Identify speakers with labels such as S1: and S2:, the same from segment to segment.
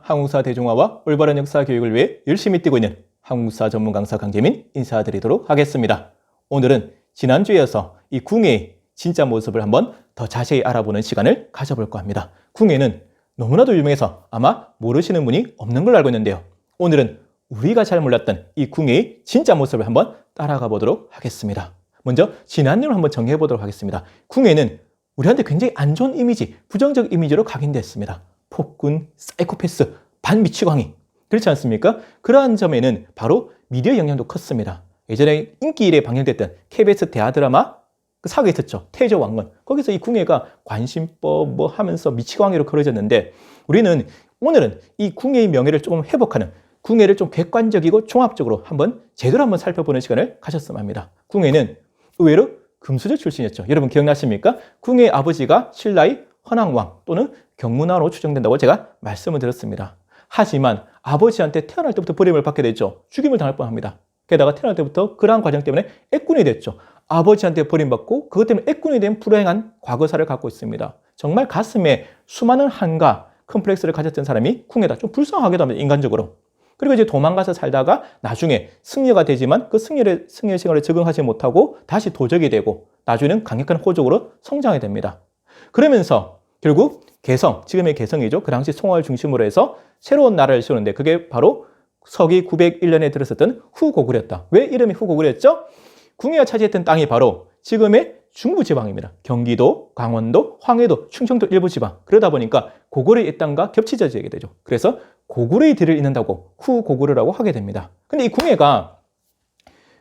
S1: 한국사 대중화와 올바른 역사 교육을 위해 열심히 뛰고 있는 한국사 전문 강사 강재민 인사드리도록 하겠습니다. 오늘은 지난주에 이어서 이 궁예의 진짜 모습을 한번 더 자세히 알아보는 시간을 가져볼까 합니다. 궁예는 너무나도 유명해서 아마 모르시는 분이 없는 걸로 알고 있는데요. 오늘은 우리가 잘 몰랐던 이 궁예의 진짜 모습을 한번 따라가 보도록 하겠습니다. 먼저 지난주를 한번 정리해 보도록 하겠습니다. 궁예는 우리한테 굉장히 안 좋은 이미지, 부정적 이미지로 각인됐습니다. 폭군, 사이코패스, 반미치광이. 그렇지 않습니까? 그러한 점에는 바로 미디어 영향도 컸습니다. 예전에 인기일에 방영됐던 KBS 대하 드라마 그 사극이 있었죠. 태조왕건. 거기서 이 궁예가 관심법 뭐 하면서 미치광이로 그려졌는데 오늘은 이 궁예의 명예를 조금 회복하는 궁예를 좀 객관적이고 종합적으로 제대로 한번 살펴보는 시간을 가졌으면 합니다. 궁예는 의외로 금수저 출신이었죠. 여러분 기억나십니까? 궁예의 아버지가 신라의 헌왕왕 또는 경문왕으로 추정된다고 제가 말씀을 드렸습니다. 하지만 아버지한테 태어날 때부터 버림을 받게 됐죠. 죽임을 당할 뻔합니다. 게다가 태어날 때부터 그러한 과정 때문에 애꾼이 됐죠. 아버지한테 버림받고 그것 때문에 애꾼이 된 불행한 과거사를 갖고 있습니다. 정말 가슴에 수많은 한과 컴플렉스를 가졌던 사람이 궁예다. 좀 불쌍하기도 합니다. 인간적으로. 그리고 이제 도망가서 살다가 나중에 승려가 되지만 그 승려 생활에 적응하지 못하고 다시 도적이 되고 나중에는 강력한 호족으로 성장하게 됩니다. 그러면서 결국 개성, 지금의 개성이죠. 그 당시 송화를 중심으로 해서 새로운 나라를 세우는데 그게 바로 서기 901년에 들었었던 후고구려였다. 왜 이름이 후고구려였죠? 궁예가 차지했던 땅이 바로 지금의 중부지방입니다. 경기도, 강원도, 황해도, 충청도 일부 지방. 그러다 보니까 고구려의 이 땅과 겹치져지게 되죠. 그래서 고구려의 뒤를 잇는다고 후고구려라고 하게 됩니다. 근데 이 궁예가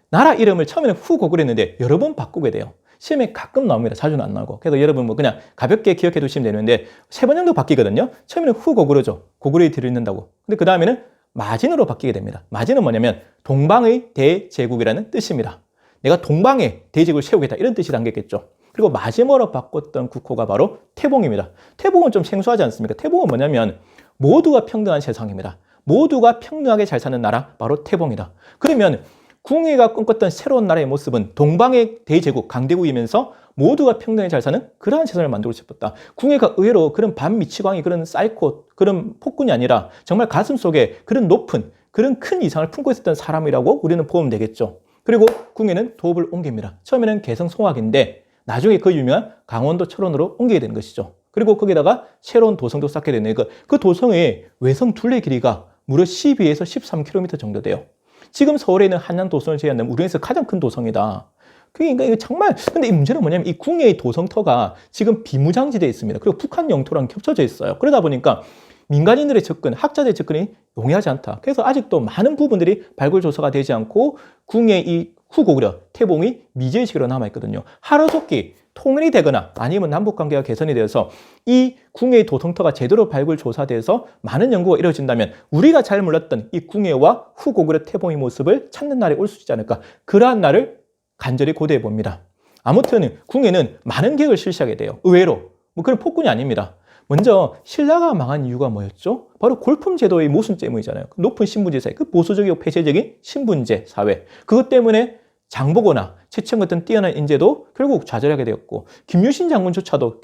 S1: 나라 이름을 처음에는 후고구려였는데 여러 번 바꾸게 돼요. 시험에 가끔 나옵니다. 자주는 안 나오고. 그래서 여러분 그냥 가볍게 기억해 두시면 되는데 3번 정도 바뀌거든요. 처음에는 후고구려죠. 고구려의 뒤를 잇는다고. 근데 그 다음에는 마진으로 바뀌게 됩니다. 마진은 뭐냐면 동방의 대제국이라는 뜻입니다. 내가 동방에 대제국을 세우겠다 이런 뜻이 담겼겠죠. 그리고 마지막으로 바꿨던 국호가 바로 태봉입니다. 태봉은 좀 생소하지 않습니까? 태봉은 뭐냐면 모두가 평등한 세상입니다. 모두가 평등하게 잘 사는 나라 바로 태봉이다. 그러면 궁예가 꿈꿨던 새로운 나라의 모습은 동방의 대제국, 강대국이면서 모두가 평등하게 잘 사는 그러한 세상을 만들고 싶었다. 궁예가 의외로 그런 반미치광이 그런 사이코, 그런 폭군이 아니라 정말 가슴속에 그런 높은, 그런 큰 이상을 품고 있었던 사람이라고 우리는 보면 되겠죠. 그리고 궁예는 도읍을 옮깁니다. 처음에는 개성 송악인데 나중에 그 유명한 강원도 철원으로 옮기게 되는 것이죠. 그리고 거기다가 새로운 도성도 쌓게 되는 그 도성의 외성 둘레 길이가 무려 12에서 13km 정도 돼요. 지금 서울에 있는 한양 도성을 제외한다면 우리나라에서 가장 큰 도성이다. 그러니까 이거 정말 근데 이 문제는 뭐냐면 이 궁예의 도성터가 지금 비무장지대에 있습니다. 그리고 북한 영토랑 겹쳐져 있어요. 그러다 보니까 민간인들의 접근, 학자들의 접근이 용이하지 않다. 그래서 아직도 많은 부분들이 발굴 조사가 되지 않고 궁예의 이 후고구려, 태봉이 미지의식으로 남아있거든요. 하루속히 통일이 되거나 아니면 남북관계가 개선이 되어서 이 궁예의 도성터가 제대로 발굴 조사돼서 많은 연구가 이루어진다면 우리가 잘 몰랐던 이 궁예와 후고구려 태봉의 모습을 찾는 날이 올 수 있지 않을까. 그러한 날을 간절히 고대해 봅니다. 아무튼 궁예는 많은 계획을 실시하게 돼요. 의외로 뭐 그런 폭군이 아닙니다. 먼저 신라가 망한 이유가 뭐였죠? 바로 골품 제도의 모순 때문이잖아요. 높은 신분제 사회, 그 보수적이고 폐쇄적인 신분제 사회. 그것 때문에 장보고나 최천 같은 뛰어난 인재도 결국 좌절하게 되었고 김유신 장군조차도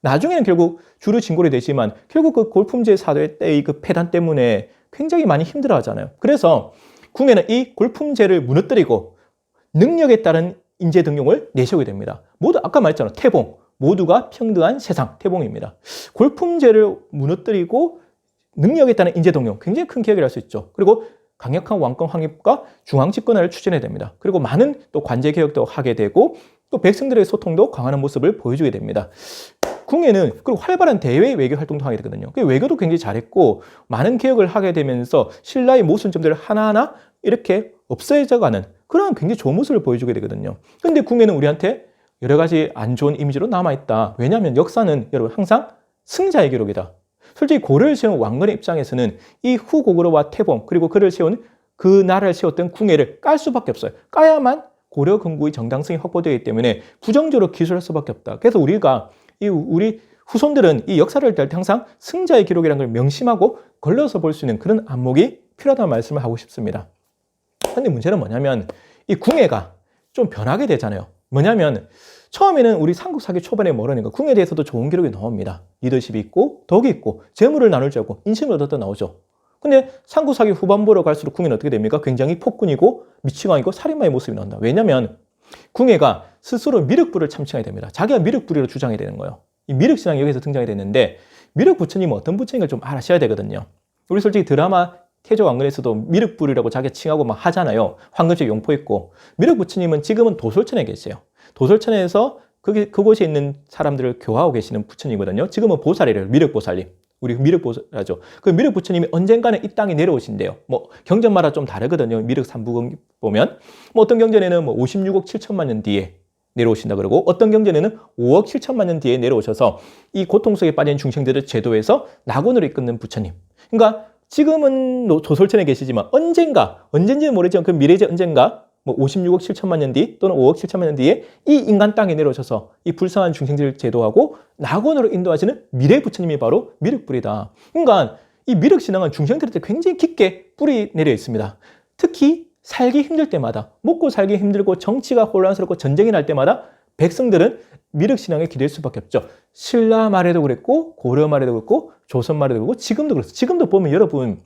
S1: 나중에는 주류 진골이 되지만 결국 그 골품제 사회 때의 그 폐단 때문에 굉장히 많이 힘들어하잖아요. 그래서 궁예는 이 골품제를 무너뜨리고 능력에 따른 인재 등용을 내세우게 됩니다. 모두 아까 말했잖아요. 태봉. 모두가 평등한 세상, 태봉입니다. 골품제를 무너뜨리고 능력에 따른 인재 등용, 굉장히 큰 계획을 할 수 있죠. 그리고 강력한 왕권 확립과 중앙 집권화를 추진해야 됩니다. 그리고 많은 또 관제 개혁도 하게 되고 또 백성들의 소통도 강화하는 모습을 보여주게 됩니다. 궁예는 그리고 활발한 대외 외교 활동도 하게 되거든요. 외교도 굉장히 잘했고 많은 개혁을 하게 되면서 신라의 모순점들을 하나하나 이렇게 없애져가는 그런 굉장히 좋은 모습을 보여주게 되거든요. 근데 궁예는 우리한테 여러 가지 안 좋은 이미지로 남아있다. 왜냐하면 역사는 여러분 항상 승자의 기록이다. 솔직히 고려를 세운 왕건의 입장에서는 이 후고구려와 태봉 그리고 그를 세운 그 나라를 세웠던 궁예를 깔 수밖에 없어요. 까야만 고려 건국의 정당성이 확보되기 때문에 부정적으로 기술할 수밖에 없다. 그래서 우리 후손들은 이 역사를 할 때 항상 승자의 기록이라는 걸 명심하고 걸러서 볼 수 있는 그런 안목이 필요하다는 말씀을 하고 싶습니다. 그런데 문제는 뭐냐면 이 궁예가 좀 변하게 되잖아요. 뭐냐면 처음에는 우리 삼국사기 초반에 뭐라니까 궁에 대해서도 좋은 기록이 나옵니다. 리더십이 있고 덕이 있고 재물을 나눌 줄 알고 인심을 얻었다 나오죠. 근데 삼국사기 후반부로 갈수록 궁에는 어떻게 됩니까? 굉장히 폭군이고 미치광이고 살인마의 모습이 나온다. 왜냐하면 궁예가 스스로 미륵불을 참칭하게 됩니다. 자기가 미륵불이라고 주장해야 되는 거예요. 이 미륵신앙이 여기서 등장이 됐는데 미륵 부처님은 어떤 부처인가 좀 알아셔야 되거든요. 우리 솔직히 드라마 태조왕건에서도 미륵불이라고 자기가 칭하고 막 하잖아요. 황금색 용포 있고. 미륵 부처님은 지금은 도솔천에 계세요. 도솔천에서 그곳에 있는 사람들을 교화하고 계시는 부처님이거든요. 지금은 보살이래요. 미륵보살님. 우리 미륵보살하죠. 그 미륵 부처님이 언젠가는 이 땅에 내려오신대요. 뭐 경전마다 좀 다르거든요. 미륵 삼부경 보면 뭐 어떤 경전에는 뭐 56억 7천만 년 뒤에 내려오신다 그러고 어떤 경전에는 5억 7천만 년 뒤에 내려오셔서 이 고통 속에 빠진 중생들을 제도해서 낙원으로 이끄는 부처님. 그러니까 지금은 조솔천에 계시지만 언젠지는 모르지만 그 미래제 언젠가 뭐 56억 7천만 년 뒤 또는 5억 7천만 년 뒤에 이 인간 땅에 내려오셔서 이 불쌍한 중생들을 제도하고 낙원으로 인도하시는 미래 부처님이 바로 미륵불이다. 그러니까 이 미륵신앙은 중생들한테 굉장히 깊게 뿌리 내려 있습니다. 특히 살기 힘들 때마다 먹고 살기 힘들고 정치가 혼란스럽고 전쟁이 날 때마다 백성들은 미륵신앙에 기댈 수밖에 없죠. 신라 말에도 그랬고 고려 말에도 그랬고 조선 말에도 그렇고 지금도 그렇습니다. 지금도 보면 여러분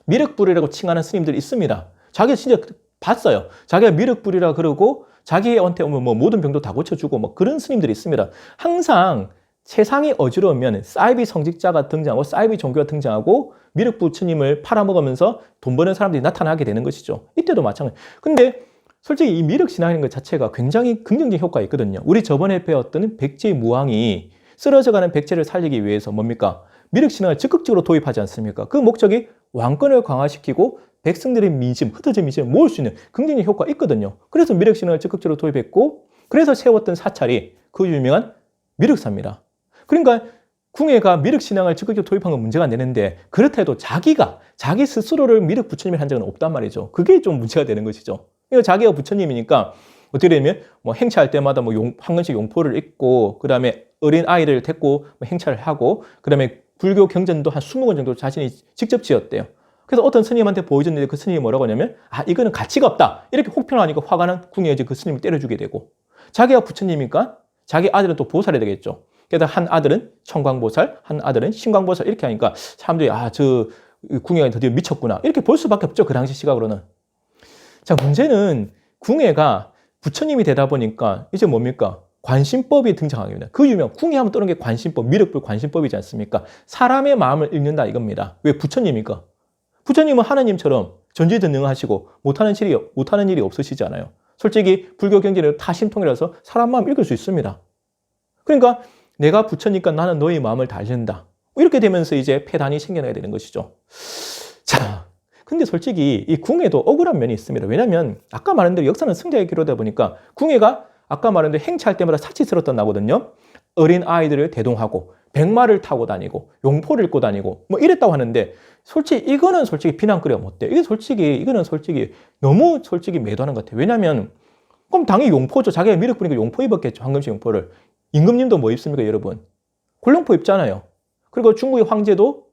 S1: 미륵불이라고 칭하는 스님들이 있습니다. 자기가 진짜 봤어요. 자기가 미륵불이라 그러고 자기한테 오면 뭐 모든 병도 다 고쳐주고 뭐 그런 스님들이 있습니다. 항상 세상이 어지러우면 사이비 성직자가 등장하고 사이비 종교가 등장하고 미륵 부처님을 팔아먹으면서 돈 버는 사람들이 나타나게 되는 것이죠. 이때도 마찬가지. 근데 솔직히 이 미륵 신앙이라는 것 자체가 굉장히 긍정적인 효과가 있거든요. 우리 저번에 배웠던 백제 무왕이 쓰러져가는 백제를 살리기 위해서 뭡니까? 미륵 신앙을 적극적으로 도입하지 않습니까? 그 목적이 왕권을 강화시키고 백성들의 민심, 흩어진 민심을 모을 수 있는 긍정적인 효과가 있거든요. 그래서 미륵 신앙을 적극적으로 도입했고 그래서 세웠던 사찰이 그 유명한 미륵사입니다. 그러니까 궁예가 미륵신앙을 적극적으로 도입한 건 문제가 안 되는데 그렇다 해도 자기 스스로를 미륵 부처님이 한 적은 없단 말이죠. 그게 좀 문제가 되는 것이죠. 그러니까 자기가 부처님이니까 어떻게 되면 뭐 행차할 때마다 뭐 황금식 용포를 입고 그다음에 어린 아이를 데리고 뭐 행차를 하고 그다음에 불교 경전도 한 20권 정도 자신이 직접 지었대요. 그래서 어떤 스님한테 보여줬는데 그 스님이 뭐라고 하냐면 이거는 가치가 없다. 이렇게 혹평하니까 화가 난 궁예가 그 스님을 때려주게 되고 자기가 부처님이니까 자기 아들은 또 보살이 되겠죠. 그래서 한 아들은 청광보살, 한 아들은 신광보살 이렇게 하니까 사람들이 저 궁예가 드디어 미쳤구나 이렇게 볼 수밖에 없죠. 그 당시 시각으로는. 자, 문제는 궁예가 부처님이 되다 보니까 이제 뭡니까? 관심법이 등장하게 됩니다. 그 유명 궁예하면 떠오르는 게 관심법, 미륵불 관심법이지 않습니까? 사람의 마음을 읽는다 이겁니다. 왜 부처님입니까? 부처님은 하나님처럼 전지전능하시고 못하는 일이 없으시잖아요. 솔직히 불교 경전은 다 신통이라서 사람 마음 읽을 수 있습니다. 그러니까 내가 부처니까 나는 너의 마음을 다 읽는다. 이렇게 되면서 이제 폐단이 생겨나게 되는 것이죠. 자, 근데 솔직히 이 궁예도 억울한 면이 있습니다. 왜냐하면 아까 말한 대로 역사는 승자의 기로다 보니까 궁예가 아까 말한 대로 행차할 때마다 사치스럽던 나거든요. 어린 아이들을 대동하고 백마를 타고 다니고 용포를 입고 다니고 뭐 이랬다고 하는데 이거는 비난거리가 못 돼요. 이거는 너무 매도하는 것 같아요. 왜냐하면 그럼 당연히 용포죠. 자기가 미륵불이니까 용포 입었겠죠. 황금식 용포를. 임금님도 뭐 입습니까, 여러분? 골룡포 입잖아요. 그리고 중국의 황제도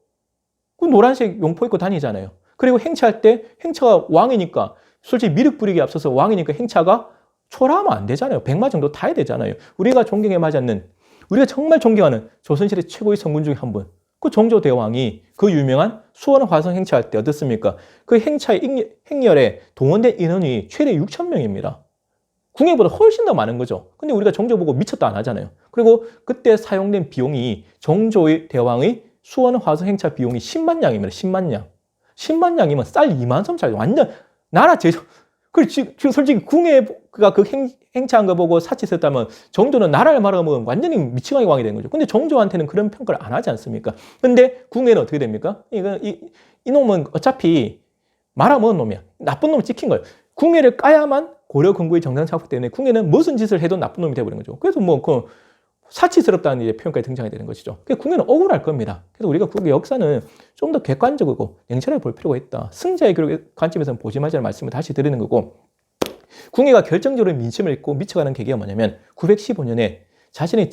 S1: 그 노란색 용포 입고 다니잖아요. 그리고 행차할 때 행차가 왕이니까 솔직히 미륵불이기에 앞서서 왕이니까 행차가 초라하면 안 되잖아요. 백마 정도 타야 되잖아요. 우리가 정말 존경하는 조선시대 최고의 성군 중에 한 분. 그 정조대왕이 그 유명한 수원 화성 행차할 때 어떻습니까? 그 행차의 행렬에 동원된 인원이 최대 6,000명입니다. 궁예보다 훨씬 더 많은 거죠. 근데 우리가 정조 보고 미쳤다 안 하잖아요. 그리고 그때 사용된 비용이 정조의 대왕의 수원 화성 행차 비용이 10만 양입니다. 10만 양. 10만 양이면 쌀 2만 섬짜리 완전 나라 제조. 지금 솔직히 궁예가 그 행차한 거 보고 사치했다면 정조는 나라를 말아먹으면 완전히 미치광이 왕이 된 거죠. 근데 정조한테는 그런 평가를 안 하지 않습니까? 근데 궁예는 어떻게 됩니까? 이놈은 어차피 말아먹은 놈이야. 나쁜 놈을 찍힌 거예요. 궁예를 까야만 고려 건국의 정상 착복 때문에 궁예는 무슨 짓을 해도 나쁜 놈이 되어버린 거죠. 그래서 사치스럽다는 이제 표현까지 등장이 되는 것이죠. 그래서 궁예는 억울할 겁니다. 그래서 우리가 궁예 역사는 좀 더 객관적이고 냉철하게 볼 필요가 있다. 승자의 기록의 관점에서는 보지 말자는 말씀을 다시 드리는 거고 궁예가 결정적으로 민심을 읽고 미쳐가는 계기가 뭐냐면 915년에 자신의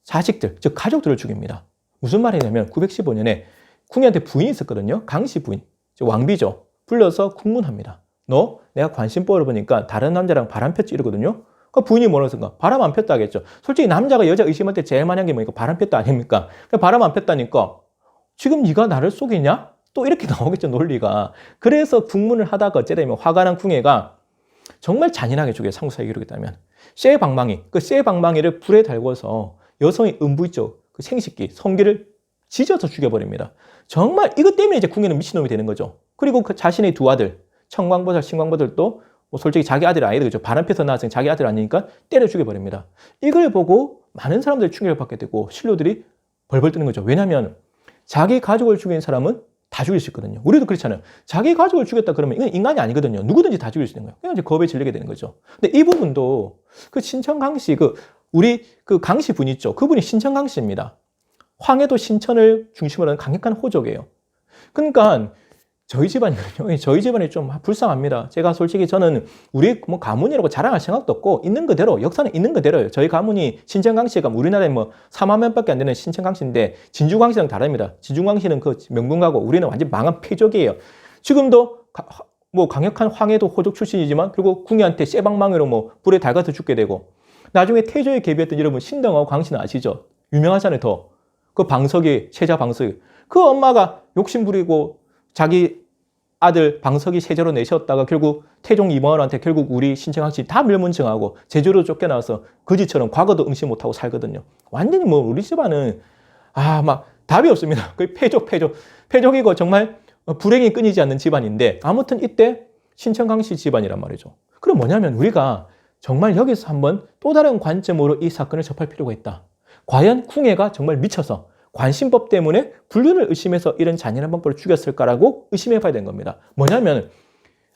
S1: 자식들, 즉 가족들을 죽입니다. 무슨 말이냐면 915년에 궁예한테 부인이 있었거든요. 강씨 부인, 즉 왕비죠. 불러서 국문합니다. 너 내가 관심법을 보니까 다른 남자랑 바람 폈지 이러거든요. 그 부인이 뭐라고 했을까? 바람 안 폈다 하겠죠. 솔직히 남자가 여자 의심할 때 제일 많이 한 게 뭐니까 바람 폈다 아닙니까? 바람 안 폈다니까 지금 네가 나를 속이냐? 또 이렇게 나오겠죠, 논리가. 그래서 국문을 하다가 어째 되면 화가 난 궁예가 정말 잔인하게 죽여요, 상구사에 이르겠다면. 쇠방망이, 그 쇠방망이를 불에 달궈서 여성의 음부 있죠, 그 생식기, 성기를 찢어서 죽여버립니다. 정말 이것 때문에 이제 궁예는 미친놈이 되는 거죠. 그리고 그 자신의 두 아들, 청광보살, 신광보살도 뭐 솔직히 자기 아들 아니다, 그죠? 바람 펴서 낳았으니 자기 아들 아니니까 때려 죽여버립니다. 이걸 보고 많은 사람들이 충격을 받게 되고 신료들이 벌벌 뜨는 거죠. 왜냐하면 자기 가족을 죽인 사람은 다 죽일 수 있거든요. 우리도 그렇잖아요. 자기 가족을 죽였다 그러면 이건 인간이 아니거든요. 누구든지 다 죽일 수 있는 거예요. 그냥 이제 겁에 질리게 되는 거죠. 근데 이 부분도 그 신천 강씨, 우리 그 강씨 분 있죠. 그분이 신천 강씨입니다. 황해도 신천을 중심으로 하는 강력한 호족이에요. 그러니까 저희 집안이거든요. 저희 집안이 좀 불쌍합니다. 제가 솔직히 저는 우리 뭐 가문이라고 자랑할 생각도 없고 있는 그대로, 역사는 있는 그대로예요. 저희 가문이 신천강씨가 우리나라에 뭐 4만 명밖에 안 되는 신천강씨인데 진주강씨랑 다릅니다. 진주강씨는 그 명문가고 우리는 완전 망한 패족이에요. 지금도 뭐 강력한 황해도 호족 출신이지만 그리고 궁예한테 쇠방망이로 뭐 불에 달가서 죽게 되고 나중에 태조에 계비했던 여러분 신등하고 강씨는 아시죠? 유명하잖아요. 더. 그 방석이, 세자 방석이. 그 엄마가 욕심부리고 자기 아들 방석이 세자로 내셨다가 결국 태종 이모한테 결국 우리 신천강씨 다 멸문증하고 제주로 쫓겨나와서 거지처럼 과거도 응시 못하고 살거든요. 완전히 뭐 우리 집안은 막 답이 없습니다. 거의 패족이고 정말 불행이 끊이지 않는 집안인데 아무튼 이때 신천강씨 집안이란 말이죠. 그럼 뭐냐면 우리가 정말 여기서 한번 또 다른 관점으로 이 사건을 접할 필요가 있다. 과연 궁예가 정말 미쳐서 관심법 때문에 불륜을 의심해서 이런 잔인한 방법을 죽였을까라고 의심해 봐야 되는 겁니다. 뭐냐면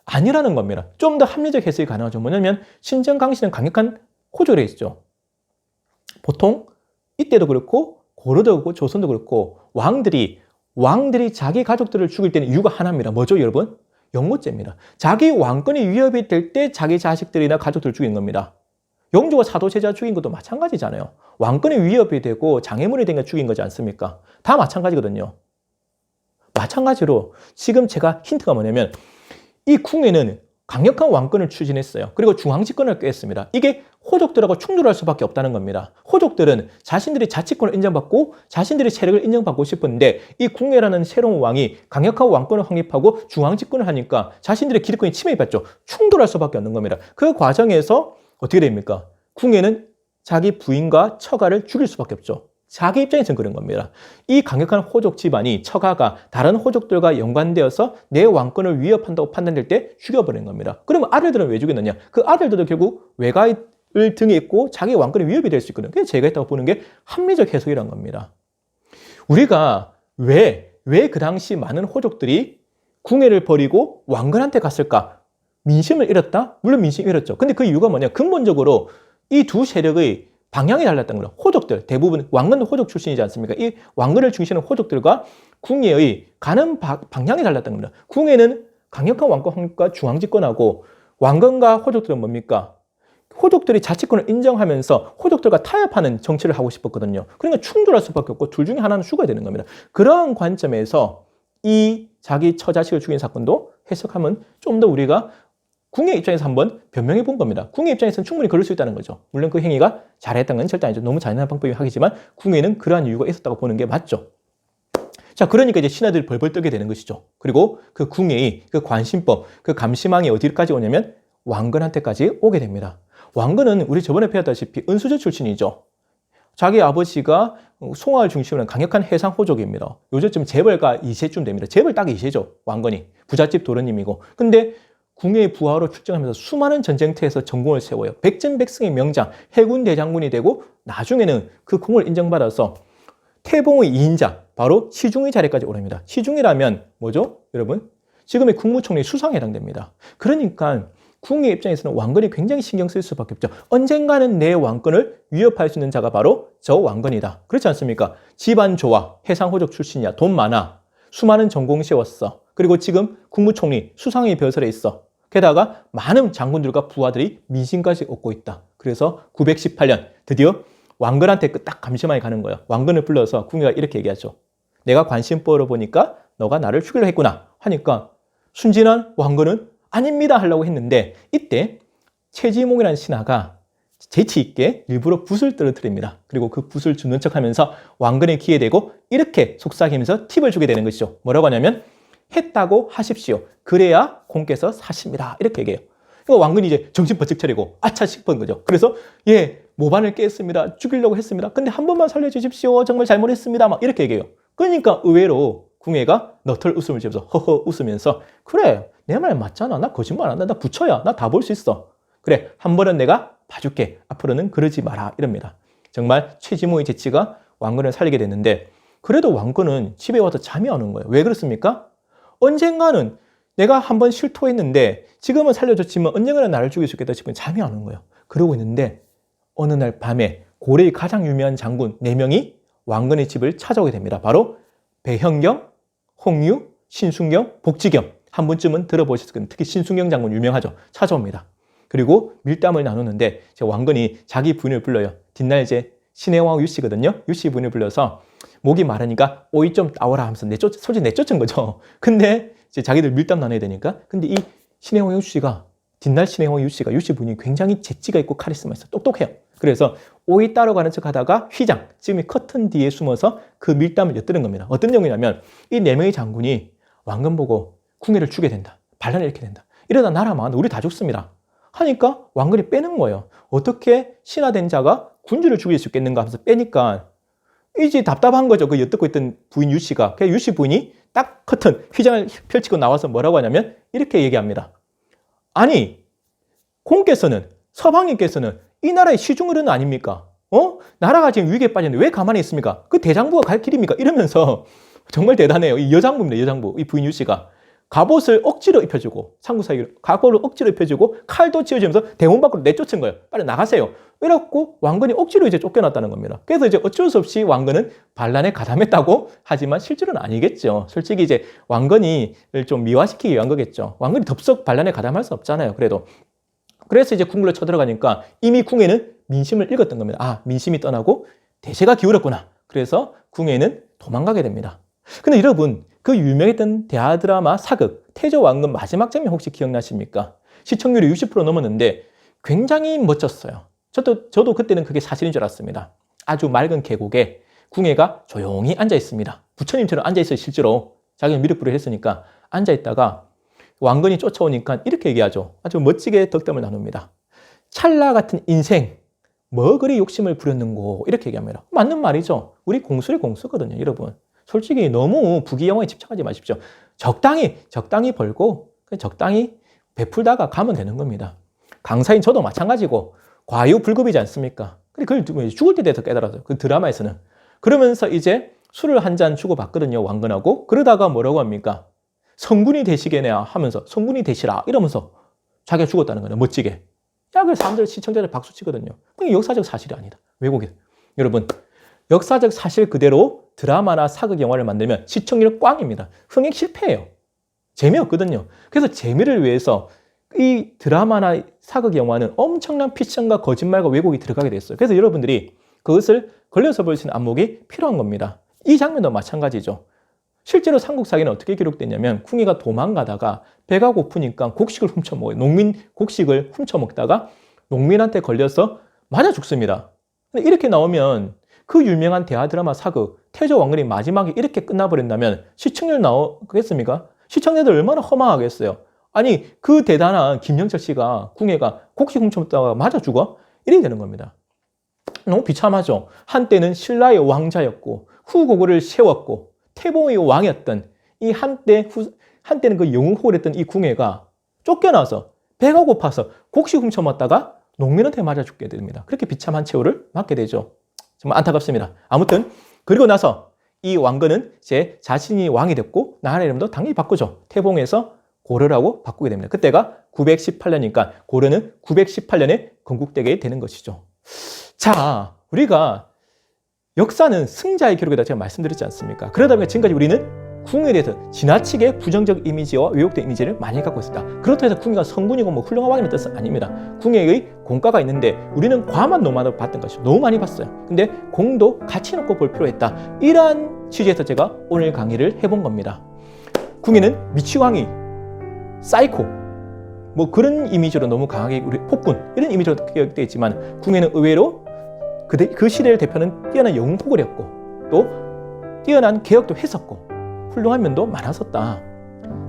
S1: 아니라는 겁니다. 좀 더 합리적 해석이 가능하죠. 뭐냐면 신천강씨는 강력한 호족이 있죠. 보통 이때도 그렇고 고려도 그렇고 조선도 그렇고 왕들이 자기 가족들을 죽일 때는 이유가 하나입니다. 뭐죠, 여러분? 영모죄입니다. 자기 왕권이 위협이 될 때 자기 자식들이나 가족들을 죽이는 겁니다. 영조가 사도세자 죽인 것도 마찬가지잖아요. 왕권이 위협이 되고 장애물이 된 게 죽인 거지 않습니까? 다 마찬가지거든요. 마찬가지로 지금 제가 힌트가 뭐냐면 이 궁예는 강력한 왕권을 추진했어요. 그리고 중앙집권을 꾀했습니다. 이게 호족들하고 충돌할 수밖에 없다는 겁니다. 호족들은 자신들이 자치권을 인정받고 자신들의 세력을 인정받고 싶은데 이 궁예라는 새로운 왕이 강력한 왕권을 확립하고 중앙집권을 하니까 자신들의 기득권이 침해받죠. 충돌할 수밖에 없는 겁니다. 그 과정에서 어떻게 됩니까? 궁예는 자기 부인과 처가를 죽일 수밖에 없죠. 자기 입장에서는 그런 겁니다. 이 강력한 호족 집안이 처가가 다른 호족들과 연관되어서 내 왕권을 위협한다고 판단될 때 죽여버리는 겁니다. 그러면 아들들은 왜 죽였느냐? 그 아들들도 결국 외가를 등에 있고 자기 왕권의 위협이 될 수 있거든요. 그래서 제가 있다고 보는 게 합리적 해석이란 겁니다. 우리가 왜 그 당시 많은 호족들이 궁예를 버리고 왕건한테 갔을까? 민심을 잃었다? 물론 민심을 잃었죠. 근데 그 이유가 뭐냐? 근본적으로 이 두 세력의 방향이 달랐다는 거예요. 호족들, 대부분 왕건도 호족 출신이지 않습니까? 이 왕건을 중시하는 호족들과 궁예의 가는 방향이 달랐다는 겁니다. 궁예는 강력한 왕권 확립과 중앙집권하고 왕건과 호족들은 뭡니까? 호족들이 자치권을 인정하면서 호족들과 타협하는 정치를 하고 싶었거든요. 그러니까 충돌할 수밖에 없고 둘 중에 하나는 죽어야 되는 겁니다. 그러한 관점에서 이 자기 처자식을 죽인 사건도 해석하면 좀 더 우리가 궁예 입장에서 한번 변명해 본 겁니다. 궁예 입장에서는 충분히 그럴 수 있다는 거죠. 물론 그 행위가 잘했다는 건 절대 아니죠. 너무 잔인한 방법이 하겠지만 궁예는 그러한 이유가 있었다고 보는 게 맞죠. 자, 그러니까 이제 신하들이 벌벌 떨게 되는 것이죠. 그리고 그 궁예의 그 관심법, 그 감시망이 어디까지 오냐면 왕건한테까지 오게 됩니다. 왕건은 우리 저번에 배웠다시피 은수저 출신이죠. 자기 아버지가 송화를 중심으로 한 강력한 해상 호족입니다. 요즘쯤 재벌가 2세쯤 됩니다. 재벌 딱 2세죠. 왕건이. 부잣집 도련님이고. 근데 궁예의 부하로 출정하면서 수많은 전쟁터에서 전공을 세워요. 백전백승의 명장, 해군 대장군이 되고 나중에는 그 공을 인정받아서 태봉의 2인자, 바로 시중의 자리까지 오릅니다. 시중이라면 뭐죠? 여러분? 지금의 국무총리 수상에 해당됩니다. 그러니까 궁예 입장에서는 왕건이 굉장히 신경 쓸 수밖에 없죠. 언젠가는 내 왕권을 위협할 수 있는 자가 바로 저 왕건이다. 그렇지 않습니까? 집안 좋아, 해상호족 출신이야, 돈 많아, 수많은 전공 세웠어. 그리고 지금 국무총리 수상의 벼슬에 있어. 게다가 많은 장군들과 부하들이 민심까지 얻고 있다. 그래서 918년 드디어 왕건한테 딱 감시망이 가는 거예요. 왕건을 불러서 궁예가 이렇게 얘기하죠. 내가 관심법으로 보니까 너가 나를 죽이려 했구나 하니까 순진한 왕건은 아닙니다 하려고 했는데 이때 최지몽이라는 신하가 재치 있게 일부러 붓을 떨어뜨립니다. 그리고 그 붓을 주는 척하면서 왕건의 귀에 대고 이렇게 속삭이면서 팁을 주게 되는 것이죠. 뭐라고 하냐면 했다고 하십시오. 그래야 공께서 사십니다. 이렇게 얘기해요. 왕건이 이제 정신 번쩍 차리고 아차 싶은 거죠. 그래서 예, 모반을 깼습니다. 죽이려고 했습니다. 근데 한 번만 살려주십시오. 정말 잘못했습니다. 막 이렇게 얘기해요. 그러니까 의외로 궁예가 너털 웃음을 지면서 허허 웃으면서 그래, 내 말 맞잖아. 나 거짓말 안 한다. 나 부처야. 나 다 볼 수 있어. 그래, 한 번은 내가 봐줄게. 앞으로는 그러지 마라. 이럽니다. 정말 최지모의 재치가 왕건을 살리게 됐는데 그래도 왕건은 집에 와서 잠이 안 오는 거예요. 왜 그렇습니까? 언젠가는 내가 한 번 실토했는데 지금은 살려줬지만 언젠가는 나를 죽일 수 있겠다 싶으면 잠이 안 오는 거예요. 그러고 있는데 어느 날 밤에 고려의 가장 유명한 장군 4명이 왕건의 집을 찾아오게 됩니다. 바로 배현경, 홍유, 신순경, 복지경. 한 번쯤은 들어보셨을 겁니다. 특히 신순경 장군 유명하죠. 찾아옵니다. 그리고 밀담을 나누는데 왕건이 자기 부인을 불러요. 뒷날 이제 신혜왕 유씨거든요. 유씨 부인을 불러서 목이 마르니까 오이 좀 따오라 하면서 솔직히 내쫓은 거죠. 근데 이제 자기들 밀담 나눠야 되니까. 근데 이 신혜왕 유씨가 뒷날 신혜왕 유씨가 유씨 부인이 굉장히 재치가 있고 카리스마 있어 똑똑해요. 그래서 오이 따러 가는 척 하다가 휘장, 지금 이 커튼 뒤에 숨어서 그 밀담을 엿들은 겁니다. 어떤 내용이냐면 이 4명의 장군이 왕건 보고 궁예를 주게 된다. 반란을 일으키게 된다. 이러다 나라 망한다. 우리 다 죽습니다. 하니까 왕건이 빼는 거예요. 어떻게 신하된 자가 군주를 죽일 수 있겠는가 하면서 빼니까 이제 답답한 거죠. 그 엿듣고 있던 부인 유씨가. 그 유씨 부인이 딱 커튼, 휘장을 펼치고 나와서 뭐라고 하냐면 이렇게 얘기합니다. 아니, 공께서는, 서방님께서는 이 나라의 시중어른 아닙니까? 나라가 지금 위기에 빠졌는데 왜 가만히 있습니까? 그 대장부가 갈 길입니까? 이러면서 정말 대단해요. 이 여장부입니다. 여장부. 이 부인 유씨가. 갑옷을 억지로 입혀주고 상구 사이로 갑옷을 억지로 입혀주고 칼도 쥐어주면서 대문 밖으로 내쫓은 거예요. 빨리 나가세요. 이래갖고 왕건이 억지로 이제 쫓겨났다는 겁니다. 그래서 이제 어쩔 수 없이 왕건은 반란에 가담했다고 하지만 실제로는 아니겠죠. 솔직히 이제 왕건이를 좀 미화시키기 위한 거겠죠. 왕건이 덥석 반란에 가담할 수 없잖아요. 그래서 이제 궁궐로 쳐들어가니까 이미 궁예는 민심을 읽었던 겁니다. 아, 민심이 떠나고 대세가 기울었구나. 그래서 궁예는 도망가게 됩니다. 근데 여러분, 그 유명했던 대하 드라마 사극 태조왕건 마지막 장면 혹시 기억나십니까? 시청률이 60% 넘었는데 굉장히 멋졌어요. 저도 그때는 그게 사실인 줄 알았습니다. 아주 맑은 계곡에 궁예가 조용히 앉아 있습니다. 부처님처럼 앉아 있어요. 실제로 자기는 미륵불을 했으니까 앉아 있다가 왕건이 쫓아오니까 이렇게 얘기하죠. 아주 멋지게 덕담을 나눕니다. 찰나 같은 인생 뭐 그리 욕심을 부렸는고 이렇게 얘기합니다. 맞는 말이죠. 우리 공수의 공수거든요, 여러분. 솔직히 너무 부귀영화에 집착하지 마십시오. 적당히 벌고 적당히 베풀다가 가면 되는 겁니다. 강사인 저도 마찬가지고 과유불급이지 않습니까? 그걸 죽을 때 돼서 깨달았어요. 그 드라마에서는. 그러면서 이제 술을 한 잔 주고받거든요, 왕건하고. 그러다가 뭐라고 합니까? 성군이 되시겠냐 하면서 성군이 되시라 이러면서 자기가 죽었다는 거예요. 멋지게. 야, 그 사람들 시청자들 박수 치거든요. 그게 역사적 사실이 아니다. 왜곡이에요. 여러분, 역사적 사실 그대로 드라마나 사극 영화를 만들면 시청률 꽝입니다. 흥행 실패예요. 재미없거든요. 그래서 재미를 위해서 이 드라마나 사극 영화는 엄청난 피션과 거짓말과 왜곡이 들어가게 됐어요. 그래서 여러분들이 그것을 걸려서 볼 수 있는 안목이 필요한 겁니다. 이 장면도 마찬가지죠. 실제로 삼국사기는 어떻게 기록됐냐면 궁예가 도망가다가 배가 고프니까 곡식을 훔쳐먹어요. 농민 곡식을 훔쳐먹다가 농민한테 걸려서 맞아 죽습니다. 근데 이렇게 나오면 그 유명한 대하 드라마 사극 태조왕건이 마지막에 이렇게 끝나버린다면 시청률 나오겠습니까? 시청자들 얼마나 허망하겠어요. 아니 그 대단한 김영철 씨가 궁예가 곡식 훔쳐먹다가 맞아 죽어? 이래 되는 겁니다. 너무 비참하죠. 한때는 신라의 왕자였고 후고구를 세웠고 태봉의 왕이었던 이 한때는 그 영웅호를 했던 이 궁예가 쫓겨나서 배가 고파서 곡식 훔쳐먹다가 농민한테 맞아 죽게 됩니다. 그렇게 비참한 최후를 맞게 되죠. 정말 안타깝습니다. 아무튼 그리고 나서 이 왕건은 제 자신이 왕이 됐고 나라 이름도 당연히 바꾸죠. 태봉에서 고려라고 바꾸게 됩니다. 그때가 918년이니까 고려는 918년에 건국되게 되는 것이죠. 자, 우리가 역사는 승자의 기록이다 제가 말씀드렸지 않습니까? 그러다 보니까 지금까지 우리는 궁에 대해서 지나치게 부정적 이미지와 왜곡된 이미지를 많이 갖고 있습니다. 그렇다고 해서 궁예가 성군이고 뭐 훌륭한 왕이라는 뜻은 아닙니다. 궁예의 공과가 있는데 우리는 과만 너무 많이 봤던 것이죠. 너무 많이 봤어요. 근데 공도 같이 놓고 볼 필요가 있다. 이러한 취지에서 제가 오늘 강의를 해본 겁니다. 궁예는 미치광이, 사이코, 뭐 그런 이미지로 너무 강하게 우리 폭군 이런 이미지로 기억되어 있지만 궁예는 의외로 그 시대를 대표하는 뛰어난 영국을했고 또 뛰어난 개혁도 했었고 훌륭한 면도 많았었다.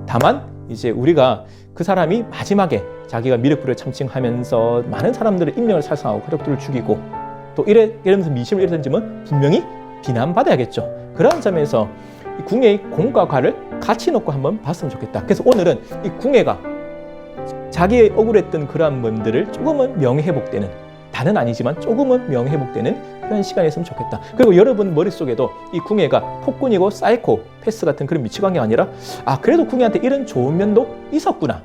S1: 다만 이제 우리가 그 사람이 마지막에 자기가 미륵불을 참칭하면서 많은 사람들의 인명을 살상하고 가족들을 죽이고 또 이러면서 민심을 일으켰지만 분명히 비난받아야겠죠. 그러한 점에서 이 궁예의 공과 과를 같이 놓고 한번 봤으면 좋겠다. 그래서 오늘은 이 궁예가 자기의 억울했던 그러한 면들을 조금은 명예회복되는, 다는 아니지만 조금은 명예회복되는 그런 시간이었으면 좋겠다. 그리고 여러분 머릿속에도 이 궁예가 폭군이고 사이코패스 같은 그런 미치광이 아니라 그래도 궁예한테 이런 좋은 면도 있었구나.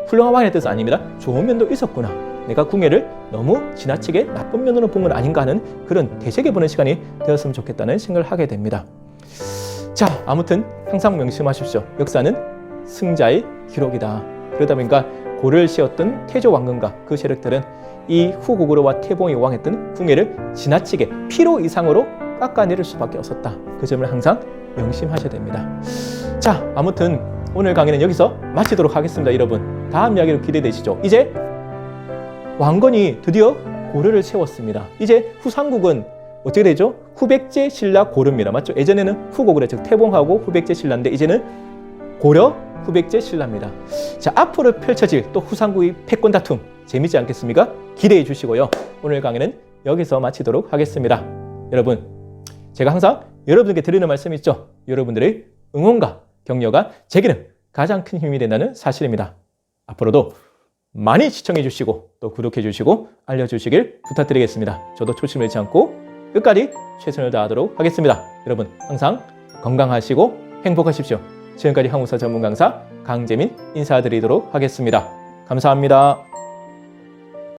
S1: 훌륭한 왕의 뜻은 아닙니다. 좋은 면도 있었구나. 내가 궁예를 너무 지나치게 나쁜 면으로 본 건 아닌가 하는 그런 되새겨보는 시간이 되었으면 좋겠다는 생각을 하게 됩니다. 자, 아무튼 항상 명심하십시오. 역사는 승자의 기록이다. 그러다 보니까 고려를 세웠던 태조 왕건과 그 세력들은 이 후고구려와 태봉이 왕했던 궁예를 지나치게 필요 이상으로 깎아내릴 수밖에 없었다. 그 점을 항상 명심하셔야 됩니다. 자, 아무튼 오늘 강의는 여기서 마치도록 하겠습니다. 여러분, 다음 이야기로 기대되시죠? 이제 왕건이 드디어 고려를 세웠습니다. 이제 후삼국은 어떻게 되죠? 후백제 신라 고려입니다. 맞죠? 예전에는 후고구려, 즉 태봉하고 후백제 신라인데 이제는 고려 후백제 신라입니다. 자, 앞으로 펼쳐질 또 후삼국의 패권 다툼 재미지 않겠습니까? 기대해 주시고요. 오늘 강의는 여기서 마치도록 하겠습니다. 여러분, 제가 항상 여러분에게 드리는 말씀이 있죠. 여러분들의 응원과 격려가 제게는 가장 큰 힘이 된다는 사실입니다. 앞으로도 많이 시청해 주시고 또 구독해 주시고 알려주시길 부탁드리겠습니다. 저도 초심을 잃지 않고 끝까지 최선을 다하도록 하겠습니다. 여러분 항상 건강하시고 행복하십시오. 지금까지 한국사 전문 강사 강재민 인사드리도록 하겠습니다. 감사합니다.